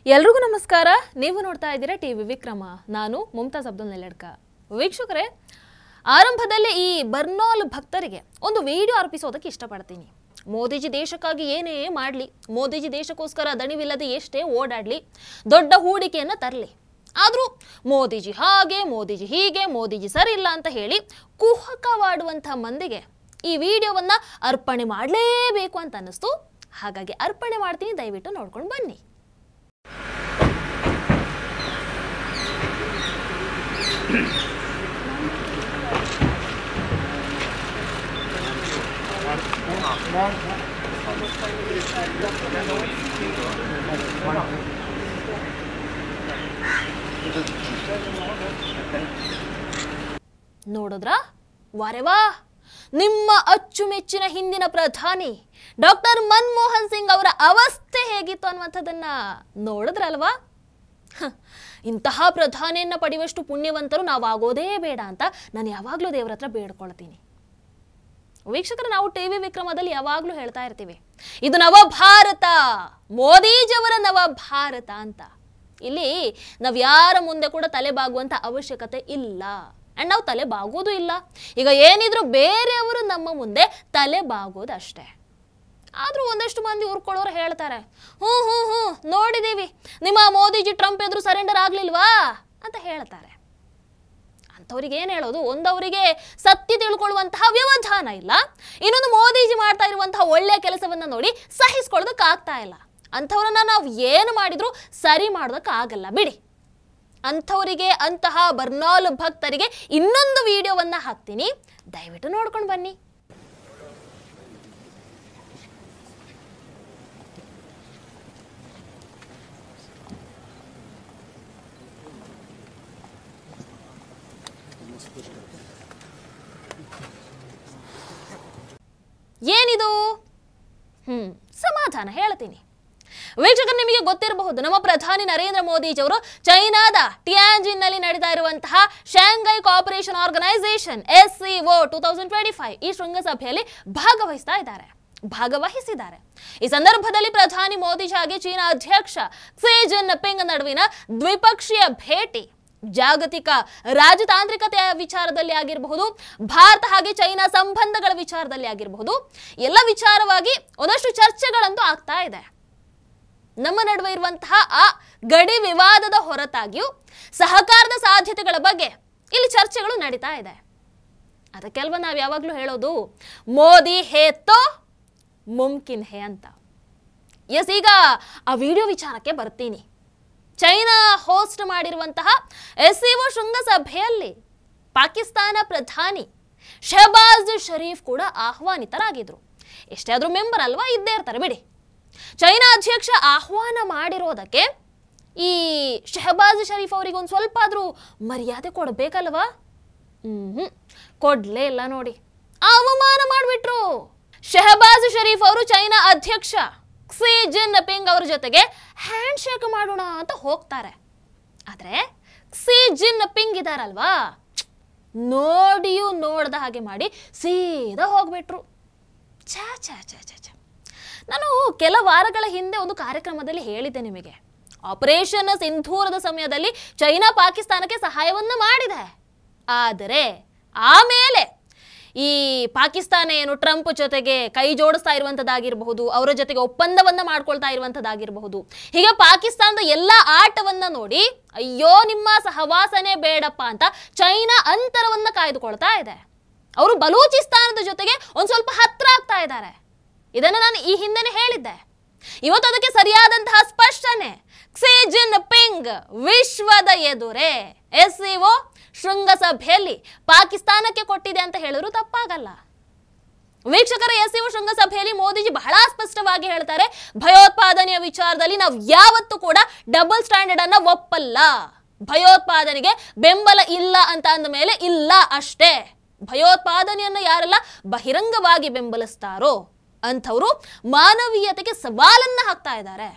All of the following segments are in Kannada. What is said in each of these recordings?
ಎಲ್ರಿಗೂ ನಮಸ್ಕಾರ. ನೀವು ನೋಡ್ತಾ ಇದ್ದೀರಾ ಟಿವಿ ವಿಕ್ರಮ. ನಾನು ಮುಮ್ತಾಜ್ ಅಬ್ದುಲ್ ನೆಲೆಡ್ಕ. ವೀಕ್ಷಕರೇ, ಆರಂಭದಲ್ಲಿ ಈ ಬರ್ನಾಲ್ ಭಕ್ತರಿಗೆ ಒಂದು ವಿಡಿಯೋ ಅರ್ಪಿಸೋದಕ್ಕೆ ಇಷ್ಟಪಡ್ತೀನಿ. ಮೋದಿಜಿ ದೇಶಕ್ಕಾಗಿ ಏನೇ ಮಾಡಲಿ, ಮೋದಿಜಿ ದೇಶಕ್ಕೋಸ್ಕರ ದಣಿವಿಲ್ಲದೆ ಎಷ್ಟೇ ಓಡಾಡಲಿ, ದೊಡ್ಡ ಹೂಡಿಕೆಯನ್ನು ತರಲಿ, ಆದರೂ ಮೋದಿಜಿ ಹಾಗೆ, ಮೋದಿಜಿ ಹೀಗೆ, ಮೋದಿಜಿ ಸರಿ ಇಲ್ಲ ಅಂತ ಹೇಳಿ ಕುಹಕವಾಡುವಂಥ ಮಂದಿಗೆ ಈ ವಿಡಿಯೋವನ್ನು ಅರ್ಪಣೆ ಮಾಡಲೇಬೇಕು ಅಂತ ಅನ್ನಿಸ್ತು. ಹಾಗಾಗಿ ಅರ್ಪಣೆ ಮಾಡ್ತೀನಿ, ದಯವಿಟ್ಟು ನೋಡ್ಕೊಂಡು ಬನ್ನಿ. ನೋಡಿದ್ರಾ? ವಾರೆವಾ, ನಿಮ್ಮ ಅಚ್ಚುಮೆಚ್ಚಿನ ಹಿಂದಿನ ಪ್ರಧಾನಿ ಡಾಕ್ಟರ್ ಮನಮೋಹನ್ ಸಿಂಗ್ ಅವರ ಅವಸ್ಥೆ ಹೇಗಿತ್ತು ಅನ್ನುವಂಥದ್ದನ್ನ ನೋಡಿದ್ರಲ್ವಾ? ಇಂತಹ ಪ್ರಧಾನಿಯನ್ನ ಪಡೆಯುವಷ್ಟು ಪುಣ್ಯವಂತರು ನಾವು ಆಗೋದೇ ಬೇಡ ಅಂತ ನಾನು ಯಾವಾಗಲೂ ದೇವರ ಹತ್ರ ಬೇಡ್ಕೊಳ್ತೀನಿ. ವೀಕ್ಷಕರು, ನಾವು ಟಿವಿ ವಿಕ್ರಮದಲ್ಲಿ ಯಾವಾಗಲೂ ಹೇಳ್ತಾ ಇರ್ತೀವಿ, ಇದು ನವ ಭಾರತ, ಮೋದಿಜಿಯವರ ನವ ಭಾರತ ಅಂತ. ಇಲ್ಲಿ ನಾವು ಯಾರ ಮುಂದೆ ಕೂಡ ತಲೆ ಬಾಗುವಂತ ಅವಶ್ಯಕತೆ ಇಲ್ಲ, ಅಂಡ್ ನಾವು ತಲೆ ಬಾಗೋದು ಇಲ್ಲ. ಈಗ ಏನಿದ್ರು ಬೇರೆಯವರು ನಮ್ಮ ಮುಂದೆ ತಲೆ ಬಾಗೋದಷ್ಟೇ. ಆದ್ರೂ ಒಂದಷ್ಟು ಮಂದಿ ಉರ್ಕೊಳ್ಳೋರು ಹೇಳ್ತಾರೆ, ಹ್ಞೂ ನೋಡಿದೀವಿ, ನಿಮ್ಮ ಮೋದಿಜಿ ಟ್ರಂಪ್ ಎದುರು ಸರೆಂಡರ್ ಆಗ್ಲಿಲ್ವಾ ಅಂತ ಹೇಳ್ತಾರೆ. ಅಂಥವ್ರಿಗೆ ಏನು ಹೇಳೋದು? ಒಂದವರಿಗೆ ಸತ್ಯ ತಿಳ್ಕೊಳ್ಳುವಂತಹ ವ್ಯವಧಾನ ಇಲ್ಲ, ಇನ್ನೊಂದು ಮೋದಿಜಿ ಮಾಡ್ತಾ ಇರುವಂತಹ ಒಳ್ಳೆಯ ಕೆಲಸವನ್ನ ನೋಡಿ ಸಹಿಸ್ಕೊಳ್ಳೋದಕ್ಕಾಗ್ತಾ ಇಲ್ಲ. ಅಂಥವ್ರನ್ನ ನಾವು ಏನು ಮಾಡಿದ್ರು ಸರಿ ಮಾಡೋದಕ್ಕಾಗಲ್ಲ ಬಿಡಿ. ಅಂಥವರಿಗೆ, ಅಂತಹ ಬರ್ನಾಲ್ ಭಕ್ತರಿಗೆ ಇನ್ನೊಂದು ವಿಡಿಯೋವನ್ನ ಹಾಕ್ತೀನಿ, ದಯವಿಟ್ಟು ನೋಡ್ಕೊಂಡು ಬನ್ನಿ. ಏನಿದು? ಸಮಾಧಾನ ಹೇಳ್ತೀನಿ. ವೀಕ್ಷಕರು, ನಿಮಗೆ ಗೊತ್ತಿರಬಹುದು, ನಮ್ಮ ಪ್ರಧಾನಿ ನರೇಂದ್ರ ಮೋದಿಜಿಯವರು ಚೈನಾದ ಟಿಯಾನ್ಜಿನ್ ನಲ್ಲಿ ನಡೀತಾ ಇರುವಂತಹ ಶಾಂಘೈ ಕೋಆಪರೇಷನ್ ಆರ್ಗನೈಸೇಷನ್ SCO 2025 ಈ ಶೃಂಗಸಭೆಯಲ್ಲಿ ಭಾಗವಹಿಸಿದ್ದಾರೆ. ಈ ಸಂದರ್ಭದಲ್ಲಿ ಪ್ರಧಾನಿ ಮೋದಿಜಿ ಹಾಗೆ ಚೀನಾ ಅಧ್ಯಕ್ಷ ಕ್ಸಿ ಜಿನ್ಪಿಂಗ್ ನಡುವಿನ ದ್ವಿಪಕ್ಷೀಯ ಭೇಟಿ ಜಾಗತಿಕ ರಾಜತಾಂತ್ರಿಕತೆಯ ವಿಚಾರದಲ್ಲಿ ಆಗಿರಬಹುದು, ಭಾರತ ಹಾಗೆ ಚೈನಾ ಸಂಬಂಧಗಳ ವಿಚಾರದಲ್ಲಿ ಆಗಿರಬಹುದು, ಎಲ್ಲ ವಿಚಾರವಾಗಿ ಒಂದಷ್ಟು ಚರ್ಚೆಗಳಂತೂ ಆಗ್ತಾ ಇದೆ. ನಮ್ಮ ನಡುವೆ ಇರುವಂತಹ ಆ ಗಡಿ ವಿವಾದದ ಹೊರತಾಗಿಯೂ ಸಹಕಾರದ ಸಾಧ್ಯತೆಗಳ ಬಗ್ಗೆ ಇಲ್ಲಿ ಚರ್ಚೆಗಳು ನಡೀತಾ ಇದೆ. ಅದಕ್ಕೆಲ್ವ ನಾವು ಯಾವಾಗಲೂ ಹೇಳೋದು, ಮೋದಿ ಹೇ ತೋ ಮುಮ್ಕಿನ್ ಹೇ ಅಂತ. ಈಗ ಆ ವಿಡಿಯೋ ವಿಚಾರಕ್ಕೆ ಬರ್ತೀನಿ. ಚೈನಾ ಹೋಸ್ಟ್ ಮಾಡಿರುವಂತಹ SCO ಶೃಂಗಸಭೆಯಲ್ಲಿ ಪಾಕಿಸ್ತಾನ ಪ್ರಧಾನಿ ಶಹಬಾಜ್ ಶರೀಫ್ ಕೂಡ ಆಹ್ವಾನಿತರಾಗಿದ್ರು. ಎಷ್ಟೇ ಆದ್ರೂ ಮೆಂಬರ್ ಅಲ್ವಾ, ಇದ್ದೇ ಇರ್ತಾರೆ ಬಿಡಿ. ಚೈನಾ ಅಧ್ಯಕ್ಷ ಆಹ್ವಾನ ಮಾಡಿರೋದಕ್ಕೆ ಈ ಶಹಬಾಜ್ ಶರೀಫ್ ಅವರಿಗೆ ಒಂದು ಸ್ವಲ್ಪ ಆದ್ರೂ ಮರ್ಯಾದೆ ಕೊಡ್ಬೇಕಲ್ವಾ? ಕೊಡ್ಲೇ ಇಲ್ಲ ನೋಡಿ, ಅವಮಾನ ಮಾಡಿಬಿಟ್ರು. ಶಹಬಾಜ್ ಶರೀಫ್ ಅವರು ಚೈನಾ ಅಧ್ಯಕ್ಷ ಕ್ಸಿ ಜಿನ್ಪಿಂಗ್ ಅವರ ಜೊತೆಗೆ ಹ್ಯಾಂಡ್ ಶೇಕ್ ಮಾಡೋಣ ಅಂತ ಹೋಗ್ತಾರೆ. ಆದ್ರೆ ಕ್ಸಿ ಜಿನ್ಪಿಂಗ್ ಇದಾರಲ್ವಾ, ನೋಡಿಯೂ ನೋಡ್ದ ಹಾಗೆ ಮಾಡಿ ಸೀದಾ ಹೋಗ್ಬಿಟ್ರು. ಛಾ ಛಾ ಛಾ ಛಾ ಛಾ. ನಾನು ಕೆಲ ವಾರಗಳ ಹಿಂದೆ ಒಂದು ಕಾರ್ಯಕ್ರಮದಲ್ಲಿ ಹೇಳಿದ್ದೆ ನಿಮಗೆ, ಆಪರೇಷನ್ ಸಿಂಧೂರದ ಸಮಯದಲ್ಲಿ ಚೈನಾ ಪಾಕಿಸ್ತಾನಕ್ಕೆ ಸಹಾಯವನ್ನ ಮಾಡಿದೆ. ಆದರೆ ಆಮೇಲೆ ಈ ಪಾಕಿಸ್ತಾನ ಏನು ಟ್ರಂಪ್ ಜೊತೆಗೆ ಕೈ ಜೋಡಿಸ್ತಾ ಇರುವಂಥದ್ದಾಗಿರಬಹುದು, ಅವರ ಜೊತೆಗೆ ಒಪ್ಪಂದವನ್ನ ಮಾಡ್ಕೊಳ್ತಾ ಇರುವಂಥದ್ದಾಗಿರಬಹುದು, ಹೀಗೆ ಪಾಕಿಸ್ತಾನದ ಎಲ್ಲ ಆಟವನ್ನ ನೋಡಿ ಅಯ್ಯೋ ನಿಮ್ಮ ಸಹವಾಸನೆ ಬೇಡಪ್ಪ ಅಂತ ಚೈನಾ ಅಂತರವನ್ನ ಕಾಯ್ದುಕೊಳ್ತಾ ಇದೆ. ಅವರು ಬಲೂಚಿಸ್ತಾನದ ಜೊತೆಗೆ ಒಂದ್ ಸ್ವಲ್ಪ ಹತ್ರ ಆಗ್ತಾ ಇದ್ದಾರೆ. ಇದನ್ನು ನಾನು ಈ ಹಿಂದೆನೆ ಹೇಳಿದ್ದೆ. ಇವತ್ತು ಅದಕ್ಕೆ ಸರಿಯಾದಂತಹ ಸ್ಪಷ್ಟನೆ ಕ್ಸಿ ಜಿನ್ಪಿಂಗ್ ವಿಶ್ವದ ಎದುರೇ SCO ಶೃಂಗಸಭೆಯಲ್ಲಿ ಪಾಕಿಸ್ತಾನಕ್ಕೆ ಕೊಟ್ಟಿದೆ ಅಂತ ಹೇಳಿದ್ರು ತಪ್ಪಾಗಲ್ಲ. ವೀಕ್ಷಕರ, SCO ಶೃಂಗಸಭೆಯಲ್ಲಿ ಮೋದಿಜಿ ಬಹಳ ಸ್ಪಷ್ಟವಾಗಿ ಹೇಳ್ತಾರೆ, ಭಯೋತ್ಪಾದನೆಯ ವಿಚಾರದಲ್ಲಿ ನಾವು ಯಾವತ್ತೂ ಕೂಡ ಡಬಲ್ ಸ್ಟ್ಯಾಂಡರ್ಡ್ ಅನ್ನ ಒಪ್ಪಲ್ಲ. ಭಯೋತ್ಪಾದನೆಗೆ ಬೆಂಬಲ ಇಲ್ಲ ಅಂತ ಅಂದ ಮೇಲೆ ಇಲ್ಲ ಅಷ್ಟೇ. ಭಯೋತ್ಪಾದನೆಯನ್ನು ಯಾರೆಲ್ಲ ಬಹಿರಂಗವಾಗಿ ಬೆಂಬಲಿಸ್ತಾರೋ ಅಂಥವರು ಮಾನವೀಯತೆಗೆ ಸವಾಲನ್ನ ಹಾಕ್ತಾ ಇದ್ದಾರೆ.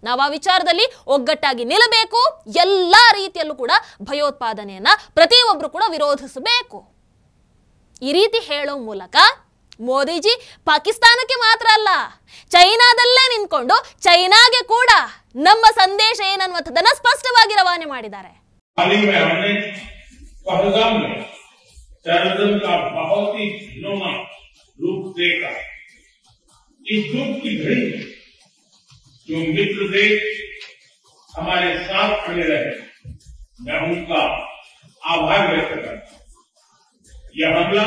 ನಾವು ಆ ವಿಚಾರದಲ್ಲಿ ಒಗ್ಗಟ್ಟಾಗಿ ನಿಲ್ಲಬೇಕು. ಎಲ್ಲಾ ರೀತಿಯಲ್ಲೂ ಕೂಡ ಭಯೋತ್ಪಾದನೆಯನ್ನ ಪ್ರತಿಯೊಬ್ಬರು ಕೂಡ ವಿರೋಧಿಸಬೇಕು. ಈ ರೀತಿ ಹೇಳೋ ಮೂಲಕ ಮೋದಿಜಿ ಪಾಕಿಸ್ತಾನಕ್ಕೆ ಮಾತ್ರ ಅಲ್ಲ, ಚೈನಾದಲ್ಲೇ ನಿಂತ್ಕೊಂಡು ಚೈನಾಗೆ ಕೂಡ ನಮ್ಮ ಸಂದೇಶ ಏನನ್ನುವಂಥದ್ದನ್ನ ಸ್ಪಷ್ಟವಾಗಿ ರವಾನೆ ಮಾಡಿದ್ದಾರೆ. जो मित्र देश हमारे साथ खड़े रहे, मैं उनका आभार व्यक्त करता हूं। यह हमला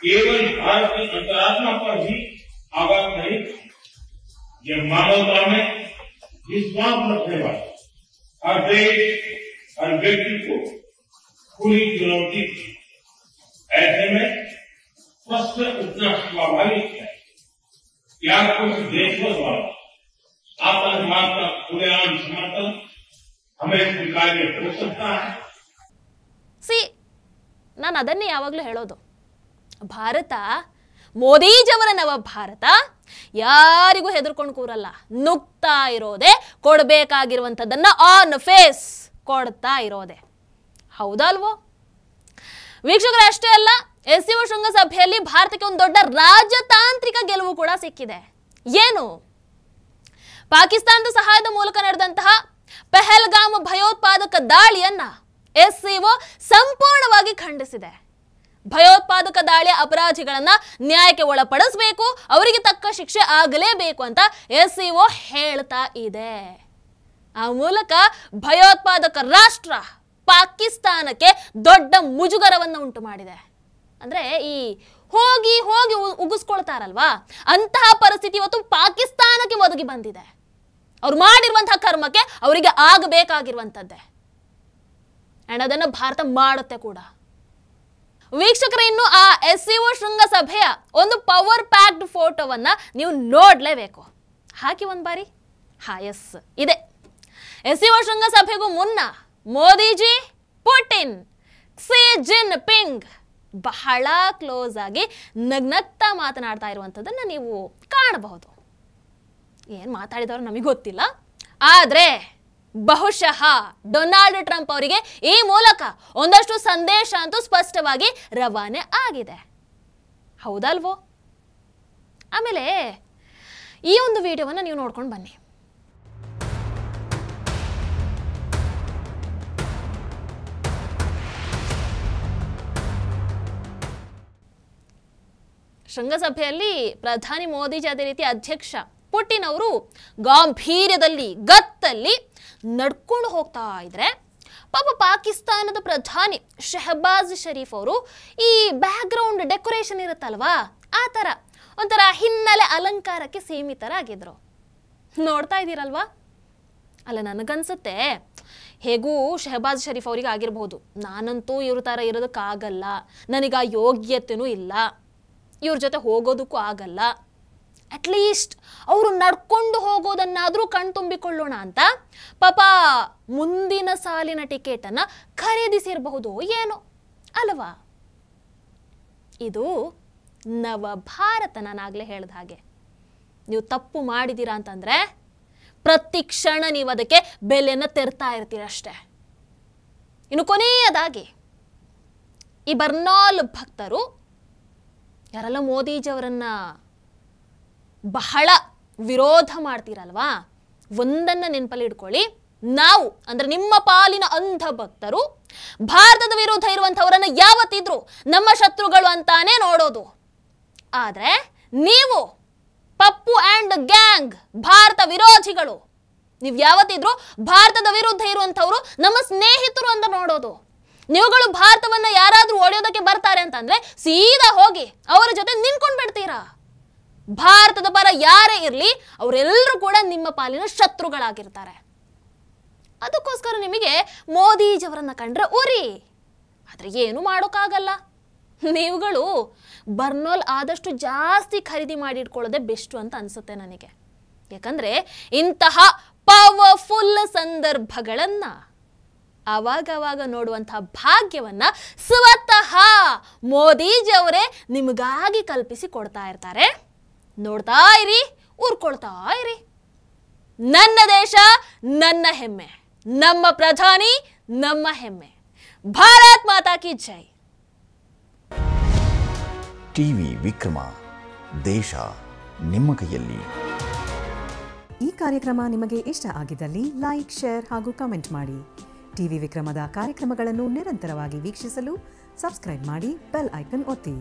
केवल भारत की अंतरात्मा पर ही आघात नहीं, यह मानवता में विश्वास रखने वाले हर देश, हर व्यक्ति को खुली चुनौती थी। ऐसे में प्रश्न उठना स्वाभाविक है, क्या कुछ देशों द्वारा आतंकवाद का खुलेआम समर्थन हमें स्वीकार्य हो सकता है? ನಾನು ಅದನ್ನೇ ಯಾವಾಗಲೂ ಹೇಳೋದು, ಭಾರತ ಮೋದಿಜಿಯವರ ನವ ಭಾರತ ಯಾರಿಗೂ ಹೆದರ್ಕೊಂಡು ಕೂರಲ್ಲ, ನುಗ್ತಾ ಇರೋದೆ, ಕೊಡಬೇಕಾಗಿರುವಂಥದ್ದನ್ನ ಆನ್ ಫೇಸ್ ಕೊಡ್ತಾ ಇರೋದೆ. ಹೌದಲ್ವೋ ವೀಕ್ಷಕರೇ? ಅಷ್ಟೇ ಅಲ್ಲ, SCO ಶೃಂಗಸಭೆಯಲ್ಲಿ ಭಾರತಕ್ಕೆ ಒಂದು ದೊಡ್ಡ ರಾಜತಾಂತ್ರಿಕ ಗೆಲುವು ಕೂಡ ಸಿಕ್ಕಿದೆ. ಏನು? ಪಾಕಿಸ್ತಾನದ ಸಹಾಯದ ಮೂಲಕ ನಡೆದಂತಹ ಪೆಹಲ್ಗಾಮ್ ಭಯೋತ್ಪಾದಕ ದಾಳಿಯನ್ನ SCO ಸಂಪೂರ್ಣವಾಗಿ ಖಂಡಿಸಿದೆ. ಭಯೋತ್ಪಾದಕ ದಾಳಿಯ ಅಪರಾಧಿಗಳನ್ನ ನ್ಯಾಯಕ್ಕೆ ಒಳಪಡಿಸಬೇಕು, ಅವರಿಗೆ ತಕ್ಕ ಶಿಕ್ಷೆ ಆಗಲೇಬೇಕು ಅಂತ SCO ಹೇಳ್ತಾ ಇದೆ. ಆ ಮೂಲಕ ಭಯೋತ್ಪಾದಕ ರಾಷ್ಟ್ರ ಪಾಕಿಸ್ತಾನಕ್ಕೆ ದೊಡ್ಡ ಮುಜುಗರವನ್ನು ಉಂಟು ಮಾಡಿದೆ. ಅಂದ್ರೆ ಈ ಹೋಗಿ ಹೋಗಿ ಉಗಿಸ್ಕೊಳ್ತಾರಲ್ವಾ, ಅಂತಹ ಪರಿಸ್ಥಿತಿ ಇವತ್ತು ಪಾಕಿಸ್ತಾನಕ್ಕೆ ಒದಗಿ ಬಂದಿದೆ. ಅವ್ರು ಮಾಡಿರುವಂತಹ ಕರ್ಮಕ್ಕೆ ಅವರಿಗೆ ಆಗಬೇಕಾಗಿರುವಂಥದ್ದೇ, ಅಂಡ್ ಅದನ್ನು ಭಾರತ ಮಾಡುತ್ತೆ ಕೂಡ. ವೀಕ್ಷಕರೇ, ಇನ್ನು ಆ SCO ಶೃಂಗಸಭೆಯ ಒಂದು ಪವರ್ ಪ್ಯಾಕ್ಡ್ ಫೋಟೋವನ್ನ ನೀವು ನೋಡ್ಲೇಬೇಕು. ಹಾಕಿ ಒಂದ್ ಬಾರಿ. ಎಸ್, ಇದೆ. SCO ಶೃಂಗಸಭೆಗೂ ಮುನ್ನ ಮೋದಿಜಿ, ಪುಟಿನ್, ಕ್ಸಿ ಜಿನ್ ಪಿಂಗ್ ಬಹಳ ಕ್ಲೋಸ್ ಆಗಿ ನಗ್ನಗ್ತಾ ಮಾತನಾಡ್ತಾ ಇರುವಂಥದ್ದನ್ನು ನೀವು ಕಾಣಬಹುದು. ಏನು ಮಾತಾಡಿದವರು ನಮಗೆ ಗೊತ್ತಿಲ್ಲ, ಆದರೆ ಬಹುಶಃ ಡೊನಾಲ್ಡ್ ಟ್ರಂಪ್ ಅವರಿಗೆ ಈ ಮೂಲಕ ಒಂದಷ್ಟು ಸಂದೇಶ ಅಂತೂ ಸ್ಪಷ್ಟವಾಗಿ ರವಾನೆ ಆಗಿದೆ. ಹೌದಲ್ವೋ? ಆಮೇಲೆ ಈ ಒಂದು ವಿಡಿಯೋವನ್ನು ನೀವು ನೋಡ್ಕೊಂಡು ಬನ್ನಿ. ಶೃಂಗಸಭೆಯಲ್ಲಿ ಪ್ರಧಾನಿ ಮೋದಿಜಿ, ಅದೇ ರೀತಿ ಅಧ್ಯಕ್ಷ ಪುಟಿನ್ ಅವರು ಗಾಂಭೀರ್ಯದಲ್ಲಿ, ಗತ್ತಲ್ಲಿ ನಡ್ಕೊಂಡು ಹೋಗ್ತಾ ಇದ್ರೆ, ಪಾಪ ಪಾಕಿಸ್ತಾನದ ಪ್ರಧಾನಿ ಶಹಬಾಜ್ ಶರೀಫ್ ಅವರು ಈ ಬ್ಯಾಕ್ಗ್ರೌಂಡ್ ಡೆಕೋರೇಷನ್ ಇರುತ್ತಲ್ವಾ, ಆ ಥರ ಒಂಥರ ಹಿನ್ನೆಲೆ ಅಲಂಕಾರಕ್ಕೆ ಸೀಮಿತರಾಗಿದ್ರು. ನೋಡ್ತಾ ಇದ್ದೀರಲ್ವಾ? ಅಲ್ಲ, ನನಗನ್ಸುತ್ತೆ ಹೇಗೂ ಶಹಬಾಜ್ ಶರೀಫ್ ಅವರಿಗೆ ಆಗಿರಬಹುದು, ನಾನಂತೂ ಇವ್ರ ಥರ ಇರೋದಕ್ಕಾಗಲ್ಲ, ನನಗೆ ಆ ಯೋಗ್ಯತೆಯೂ ಇಲ್ಲ, ಇವ್ರ ಜೊತೆ ಹೋಗೋದಕ್ಕೂ ಆಗಲ್ಲ, ಅಟ್ಲೀಸ್ಟ್ ಅವರು ನಡ್ಕೊಂಡು ಹೋಗೋದನ್ನಾದರೂ ಕಣ್ತುಂಬಿಕೊಳ್ಳೋಣ ಅಂತ ಪಾಪ ಮುಂದಿನ ಸಾಲಿನ ಟಿಕೆಟನ್ನು ಖರೀದಿಸಿರಬಹುದು ಏನೋ ಅಲ್ವಾ? ಇದು ನವ ಭಾರತ. ನಾನಾಗಲೇ ಹೇಳಿದ ಹಾಗೆ, ನೀವು ತಪ್ಪು ಮಾಡಿದ್ದೀರಾ ಅಂತಂದರೆ ಪ್ರತಿ ಕ್ಷಣ ನೀವು ಅದಕ್ಕೆ ಬೆಲೆಯನ್ನು ತೆರ್ತಾ ಇರ್ತೀರಷ್ಟೇ. ಇನ್ನು ಕೊನೆಯದಾಗಿ ಈ ಬರ್ನಾಲ್ ಭಕ್ತರು ಯಾರೆಲ್ಲ ಮೋದಿಜಿಯವರನ್ನ ಬಹಳ ವಿರೋಧ ಮಾಡ್ತೀರಲ್ವಾ, ಒಂದನ್ನು ನೆನಪಲ್ಲಿ ಇಟ್ಕೊಳ್ಳಿ, ನಾವು ಅಂದ್ರೆ ನಿಮ್ಮ ಪಾಲಿನ ಅಂಧ ಭಕ್ತರು ಭಾರತದ ವಿರುದ್ಧ ಇರುವಂಥವರನ್ನು ಯಾವತ್ತಿದ್ರು ನಮ್ಮ ಶತ್ರುಗಳು ಅಂತಾನೆ ನೋಡೋದು. ಆದರೆ ನೀವು ಪಪ್ಪು ಆ್ಯಂಡ್ ಗ್ಯಾಂಗ್ ಭಾರತ ವಿರೋಧಿಗಳು, ನೀವು ಯಾವತ್ತಿದ್ರು ಭಾರತದ ವಿರುದ್ಧ ಇರುವಂಥವರು ನಮ್ಮ ಸ್ನೇಹಿತರು ಅಂತ ನೋಡೋದು. ನೀವುಗಳು ಭಾರತವನ್ನ ಯಾರಾದ್ರೂ ಒಡೆಯೋದಕ್ಕೆ ಬರ್ತಾರೆ ಅಂತಂದ್ರೆ ಸೀದಾ ಹೋಗಿ ಅವರ ಜೊತೆ ನಿಂತ್ಕೊಂಡು ಬಿಡ್ತೀರಾ. ಭಾರತದ ಪರ ಯಾರೇ ಇರಲಿ ಅವರೆಲ್ಲರೂ ಕೂಡ ನಿಮ್ಮ ಪಾಲಿನ ಶತ್ರುಗಳಾಗಿರ್ತಾರೆ. ಅದಕ್ಕೋಸ್ಕರ ನಿಮಗೆ ಮೋದಿಜಿಯವರನ್ನ ಕಂಡ್ರೆ ಉರಿ, ಆದ್ರೆ ಏನು ಮಾಡೋಕ್ಕಾಗಲ್ಲ. ನೀವುಗಳು ಬರ್ನಾಲ್ ಆದಷ್ಟು ಜಾಸ್ತಿ ಖರೀದಿ ಮಾಡಿ ಇಟ್ಕೊಳ್ಳೋದೇ ಬೆಸ್ಟ್ ಅಂತ ಅನ್ಸುತ್ತೆ ನನಗೆ. ಯಾಕಂದ್ರೆ ಇಂತಹ ಪವರ್ಫುಲ್ ಸಂದರ್ಭಗಳನ್ನ ಆವಾಗವಾಗ ನೋಡುವಂತಹ ಭಾಗ್ಯವನ್ನ ಸ್ವತಃ ಮೋದಿಜಿ ಅವರೇ ನಿಮಗಾಗಿ ಕಲ್ಪಿಸಿ ಕೊಡ್ತಾ ಇರ್ತಾರೆ. ನೋಡ್ತಾ ಇರಿ, ಊರ್ಕೊಳ್ತಾ ಇರಿ. ನನ್ನ ದೇಶ ನನ್ನ ಹೆಮ್ಮೆ, ನಮ್ಮ ಪ್ರಧಾನಿ ನಮ್ಮ ಹೆಮ್ಮೆ. ಭಾರತ್ ಮಾತಾ ಕಿ ಜೈ. ಟಿವಿ ವಿಕ್ರಮ, ದೇಶ ನಿಮ್ಮ ಕೈಯಲ್ಲಿ. ಈ ಕಾರ್ಯಕ್ರಮ ನಿಮಗೆ ಇಷ್ಟ ಆಗಿದ್ದಲ್ಲಿ ಲೈಕ್, ಶೇರ್ ಹಾಗೂ ಕಮೆಂಟ್ ಮಾಡಿ. ಟಿವಿ ವಿಕ್ರಮದ ಕಾರ್ಯಕ್ರಮಗಳನ್ನು ನಿರಂತರವಾಗಿ ವೀಕ್ಷಿಸಲು ಸಬ್ಸ್ಕ್ರೈಬ್ ಮಾಡಿ, ಬೆಲ್ ಐಕನ್ ಒತ್ತಿ.